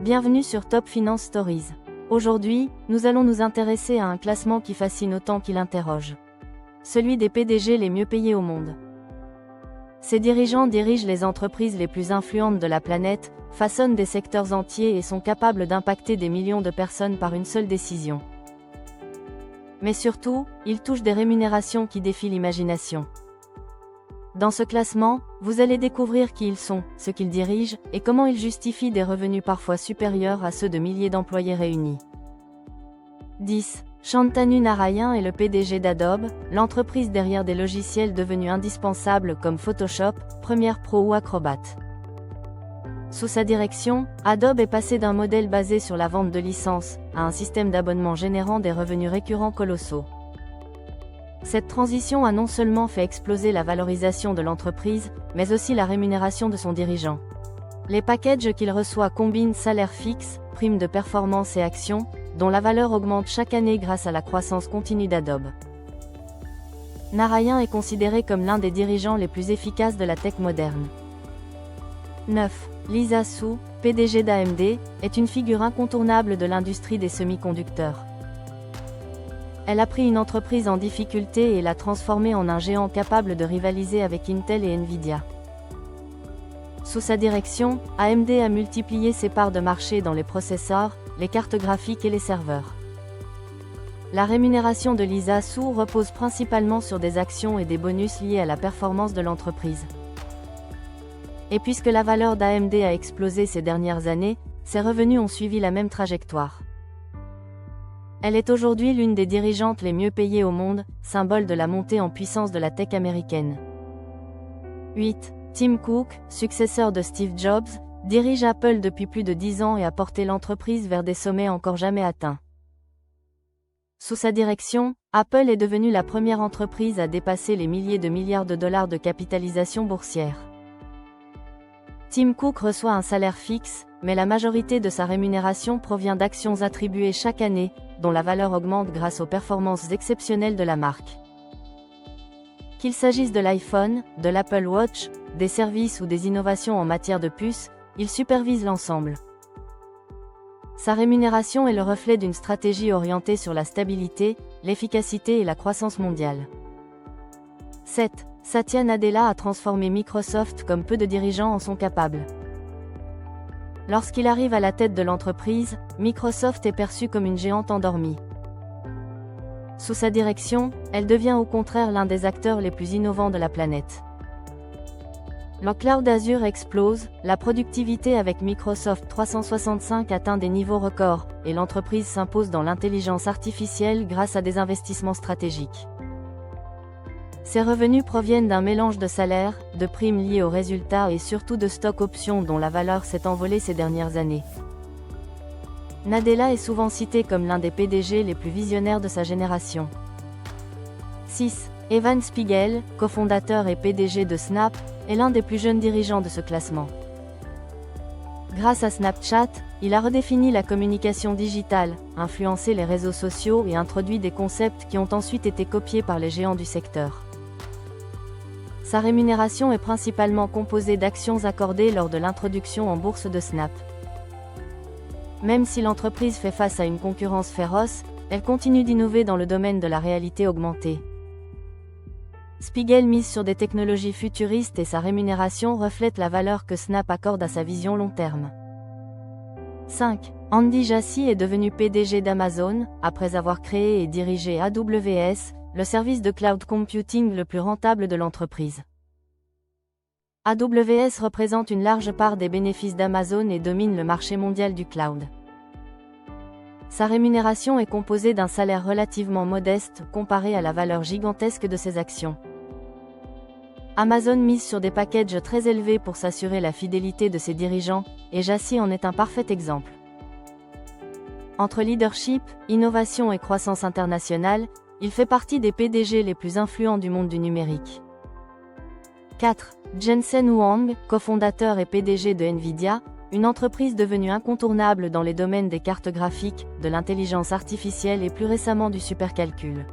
Bienvenue sur Top Finance Stories. Aujourd'hui, nous allons nous intéresser à un classement qui fascine autant qu'il interroge. Celui des PDG les mieux payés au monde. Ces dirigeants dirigent les entreprises les plus influentes de la planète, façonnent des secteurs entiers et sont capables d'impacter des millions de personnes par une seule décision. Mais surtout, ils touchent des rémunérations qui défient l'imagination. Dans ce classement, vous allez découvrir qui ils sont, ce qu'ils dirigent, et comment ils justifient des revenus parfois supérieurs à ceux de milliers d'employés réunis. 10. Shantanu Narayan est le PDG d'Adobe, l'entreprise derrière des logiciels devenus indispensables comme Photoshop, Premiere Pro ou Acrobat. Sous sa direction, Adobe est passé d'un modèle basé sur la vente de licences, à un système d'abonnement générant des revenus récurrents colossaux. Cette transition a non seulement fait exploser la valorisation de l'entreprise, mais aussi la rémunération de son dirigeant. Les packages qu'il reçoit combinent salaire fixe, primes de performance et actions, dont la valeur augmente chaque année grâce à la croissance continue d'Adobe. Narayan est considéré comme l'un des dirigeants les plus efficaces de la tech moderne. 9. Lisa Su, PDG d'AMD, est une figure incontournable de l'industrie des semi-conducteurs. Elle a pris une entreprise en difficulté et l'a transformée en un géant capable de rivaliser avec Intel et Nvidia. Sous sa direction, AMD a multiplié ses parts de marché dans les processeurs, les cartes graphiques et les serveurs. La rémunération de Lisa Su repose principalement sur des actions et des bonus liés à la performance de l'entreprise. Et puisque la valeur d'AMD a explosé ces dernières années, ses revenus ont suivi la même trajectoire. Elle est aujourd'hui l'une des dirigeantes les mieux payées au monde, symbole de la montée en puissance de la tech américaine. 8. Tim Cook, successeur de Steve Jobs, dirige Apple depuis plus de 10 ans et a porté l'entreprise vers des sommets encore jamais atteints. Sous sa direction, Apple est devenue la première entreprise à dépasser les milliers de milliards de dollars de capitalisation boursière. Tim Cook reçoit un salaire fixe, mais la majorité de sa rémunération provient d'actions attribuées chaque année, dont la valeur augmente grâce aux performances exceptionnelles de la marque. Qu'il s'agisse de l'iPhone, de l'Apple Watch, des services ou des innovations en matière de puces, il supervise l'ensemble. Sa rémunération est le reflet d'une stratégie orientée sur la stabilité, l'efficacité et la croissance mondiale. 7. Satya Nadella a transformé Microsoft comme peu de dirigeants en sont capables. Lorsqu'il arrive à la tête de l'entreprise, Microsoft est perçue comme une géante endormie. Sous sa direction, elle devient au contraire l'un des acteurs les plus innovants de la planète. Le cloud Azure explose, la productivité avec Microsoft 365 atteint des niveaux records, et l'entreprise s'impose dans l'intelligence artificielle grâce à des investissements stratégiques. Ses revenus proviennent d'un mélange de salaires, de primes liées aux résultats et surtout de stock options dont la valeur s'est envolée ces dernières années. Nadella est souvent cité comme l'un des PDG les plus visionnaires de sa génération. 6. Evan Spiegel, cofondateur et PDG de Snap, est l'un des plus jeunes dirigeants de ce classement. Grâce à Snapchat, il a redéfini la communication digitale, influencé les réseaux sociaux et introduit des concepts qui ont ensuite été copiés par les géants du secteur. Sa rémunération est principalement composée d'actions accordées lors de l'introduction en bourse de Snap. Même si l'entreprise fait face à une concurrence féroce, elle continue d'innover dans le domaine de la réalité augmentée. Spiegel mise sur des technologies futuristes et sa rémunération reflète la valeur que Snap accorde à sa vision long terme. 5. Andy Jassy est devenu PDG d'Amazon, après avoir créé et dirigé AWS, le service de cloud computing le plus rentable de l'entreprise. AWS représente une large part des bénéfices d'Amazon et domine le marché mondial du cloud. Sa rémunération est composée d'un salaire relativement modeste comparé à la valeur gigantesque de ses actions. Amazon mise sur des packages très élevés pour s'assurer la fidélité de ses dirigeants, et Jassy en est un parfait exemple. Entre leadership, innovation et croissance internationale, il fait partie des PDG les plus influents du monde du numérique. 4. Jensen Huang, cofondateur et PDG de Nvidia, une entreprise devenue incontournable dans les domaines des cartes graphiques, de l'intelligence artificielle et plus récemment du supercalcul.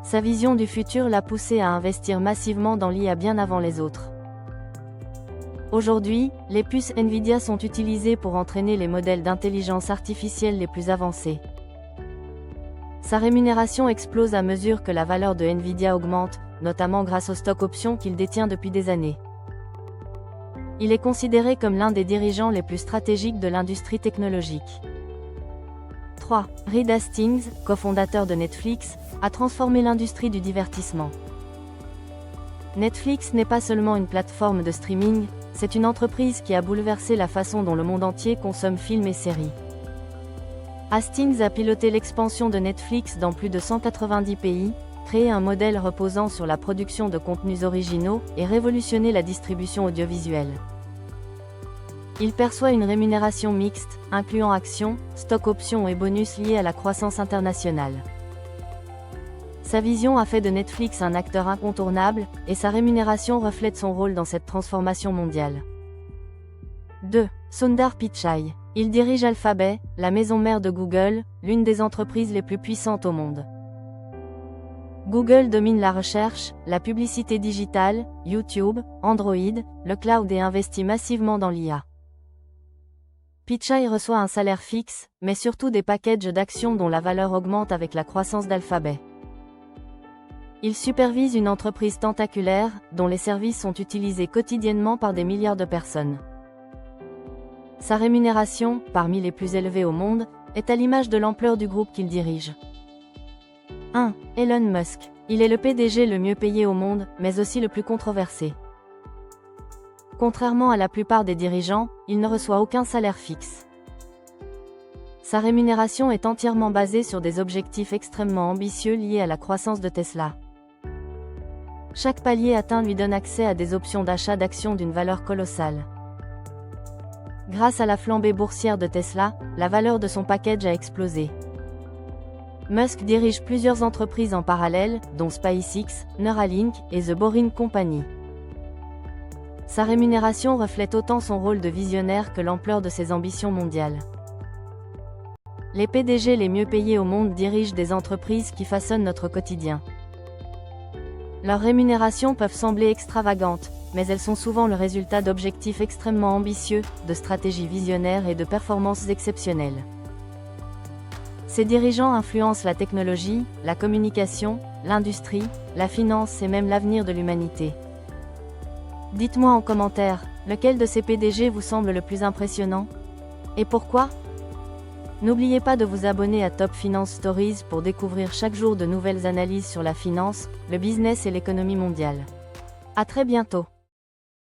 Sa vision du futur l'a poussé à investir massivement dans l'IA bien avant les autres. Aujourd'hui, les puces Nvidia sont utilisées pour entraîner les modèles d'intelligence artificielle les plus avancés. Sa rémunération explose à mesure que la valeur de Nvidia augmente, notamment grâce aux stock options qu'il détient depuis des années. Il est considéré comme l'un des dirigeants les plus stratégiques de l'industrie technologique. 3. Reed Hastings, cofondateur de Netflix, a transformé l'industrie du divertissement. Netflix n'est pas seulement une plateforme de streaming, c'est une entreprise qui a bouleversé la façon dont le monde entier consomme films et séries. Hastings a piloté l'expansion de Netflix dans plus de 190 pays, créé un modèle reposant sur la production de contenus originaux et révolutionné la distribution audiovisuelle. Il perçoit une rémunération mixte, incluant actions, stock options et bonus liés à la croissance internationale. Sa vision a fait de Netflix un acteur incontournable, et sa rémunération reflète son rôle dans cette transformation mondiale. 2. Sundar Pichai. Il dirige Alphabet, la maison mère de Google, l'une des entreprises les plus puissantes au monde. Google domine la recherche, la publicité digitale, YouTube, Android, le cloud et investit massivement dans l'IA. Pichai reçoit un salaire fixe, mais surtout des packages d'actions dont la valeur augmente avec la croissance d'Alphabet. Il supervise une entreprise tentaculaire, dont les services sont utilisés quotidiennement par des milliards de personnes. Sa rémunération, parmi les plus élevées au monde, est à l'image de l'ampleur du groupe qu'il dirige. 1. Elon Musk. Il est le PDG le mieux payé au monde, mais aussi le plus controversé. Contrairement à la plupart des dirigeants, il ne reçoit aucun salaire fixe. Sa rémunération est entièrement basée sur des objectifs extrêmement ambitieux liés à la croissance de Tesla. Chaque palier atteint lui donne accès à des options d'achat d'actions d'une valeur colossale. Grâce à la flambée boursière de Tesla, la valeur de son package a explosé. Musk dirige plusieurs entreprises en parallèle, dont SpaceX, Neuralink et The Boring Company. Sa rémunération reflète autant son rôle de visionnaire que l'ampleur de ses ambitions mondiales. Les PDG les mieux payés au monde dirigent des entreprises qui façonnent notre quotidien. Leurs rémunérations peuvent sembler extravagantes, mais elles sont souvent le résultat d'objectifs extrêmement ambitieux, de stratégies visionnaires et de performances exceptionnelles. Ces dirigeants influencent la technologie, la communication, l'industrie, la finance et même l'avenir de l'humanité. Dites-moi en commentaire, lequel de ces PDG vous semble le plus impressionnant? Et pourquoi? N'oubliez pas de vous abonner à Top Finance Stories pour découvrir chaque jour de nouvelles analyses sur la finance, le business et l'économie mondiale. À très bientôt.